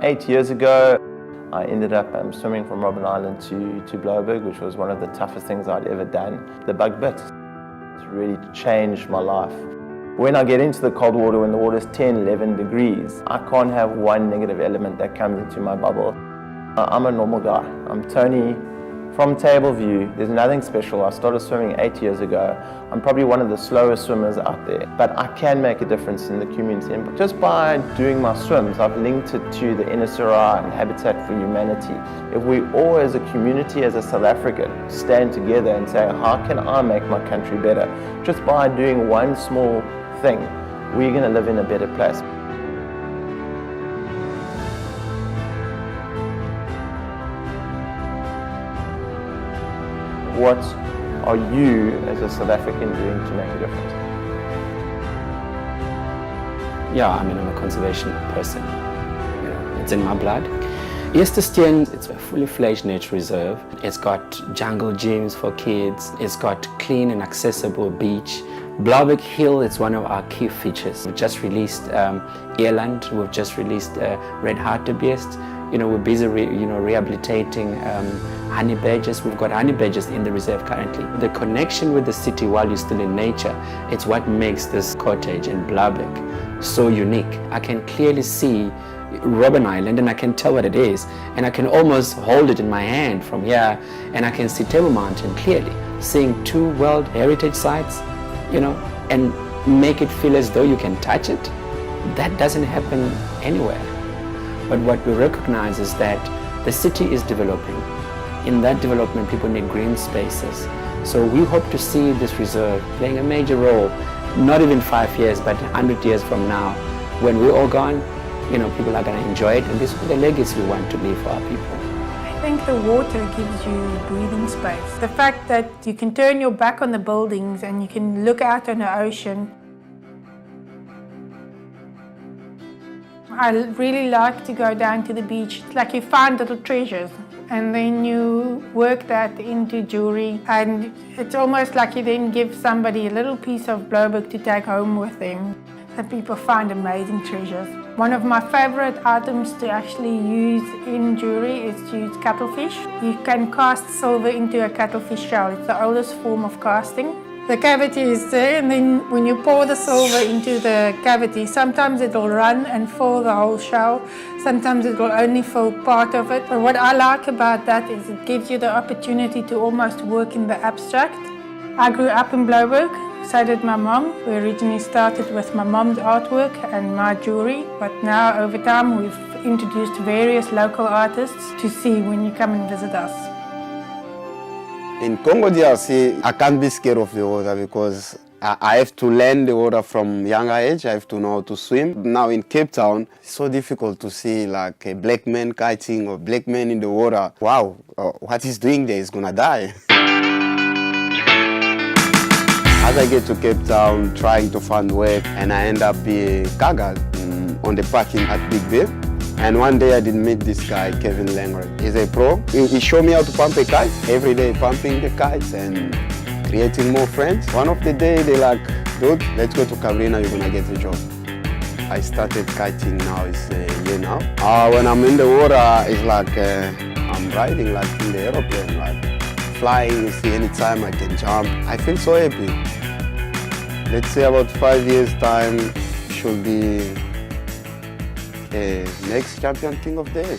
8 years ago, I ended up swimming from Robben Island to Blouberg, which was one of the toughest things I'd ever done. The bug bit. It's really changed my life. When I get into the cold water, when the water is 10, 11 degrees, I can't have one negative element that comes into my bubble. I'm a normal guy. I'm Tony from Tableview. There's nothing special. I started swimming 8 years ago. I'm probably one of the slowest swimmers out there, but I can make a difference in the community. And just by doing my swims, I've linked it to the NSRI and Habitat for Humanity. If we all as a community, as a South African, stand together and say, how can I make my country better? Just by doing one small thing, we're going to live in a better place. What are you as a South African doing to make a difference? Yeah, I mean, I'm a conservation person. You know, it's in my blood. Eerstesteen, it's a fully fledged nature reserve. It's got jungle gyms for kids. It's got clean and accessible beach. Blouberg Hill is one of our key features. We've just released Eland. We've just released Red Hartebeest. You know, we're busy rehabilitating honey badgers. We've got honey badgers in the reserve currently. The connection with the city while you're still in nature, it's what makes this cottage in Blouberg so unique. I can clearly see Robben Island and I can tell what it is, and I can almost hold it in my hand from here, and I can see Table Mountain clearly, seeing 2 World Heritage sites, you know, and make it feel as though you can touch it. That doesn't happen anywhere. But what we recognize is that the city is developing. In that development, people need green spaces. So we hope to see this reserve playing a major role, not even 5 years, but 100 years from now. When we're all gone, you know, people are going to enjoy it, and this is the legacy we want to leave for our people. I think the water gives you breathing space. The fact that you can turn your back on the buildings and you can look out on the ocean. I really like to go down to the beach. It's like you find little treasures and then you work that into jewelry, and it's almost like you then give somebody a little piece of Blouberg to take home with them. And people find amazing treasures. One of my favorite items to actually use in jewelry is to use cuttlefish. You can cast silver into a cuttlefish shell. It's the oldest form of casting. The cavity is there, and then when you pour the silver into the cavity, sometimes it will run and fill the whole shell. Sometimes it will only fill part of it. But what I like about that is it gives you the opportunity to almost work in the abstract. I grew up in Blouberg, so did my mom. We originally started with my mom's artwork and my jewelry, but now over time we've introduced various local artists to see when you come and visit us. In Congo DRC, I can't be scared of the water because I have to learn the water from younger age. I have to know how to swim. Now in Cape Town, it's so difficult to see like a black man kiting or black man in the water. Wow, what he's doing there is gonna die. As I get to Cape Town, trying to find work, and I end up being car guard on the parking at Big Bay. And one day I did meet this guy, Kevin Langren. He's a pro. He showed me how to pump a kite. Every day pumping the kites and creating more friends. One of the day they like, dude, let's go to Cabrina, you're gonna get a job. I started kiting now, it's a year now. When I'm in the water, it's like I'm riding like in the aeroplane, like flying, you see anytime I can jump. I feel so happy. Let's say about 5 years time, should be next champion king of the air.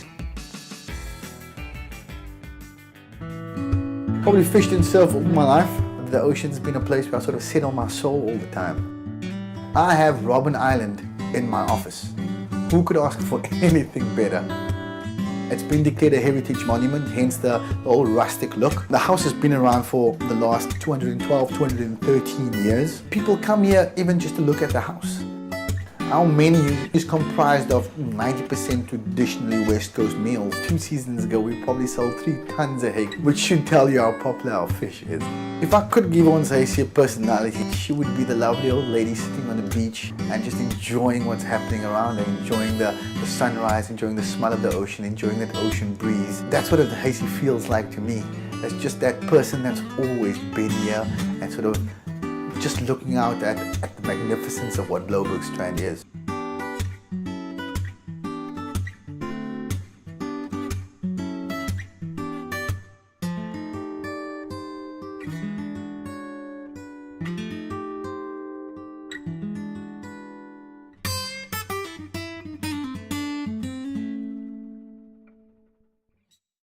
Probably fished and surfed all my life. The ocean's been a place where I sort of sit on my soul all the time. I have Robben Island in my office. Who could ask for anything better? It's been declared a heritage monument, hence the old rustic look. The house has been around for the last 212, 213 years. People come here even just to look at the house. Our menu is comprised of 90% traditionally West Coast meals. 2 seasons ago, we probably sold 3 tons of egg, which should tell you how popular our fish is. If I could give Onsaisi a personality, she would be the lovely old lady sitting on the beach and just enjoying what's happening around her, enjoying the sunrise, enjoying the smell of the ocean, enjoying that ocean breeze. That's what Onsaisi feels like to me. It's just that person that's always been here and sort of just looking out at the magnificence of what Blouberg Strand is. you.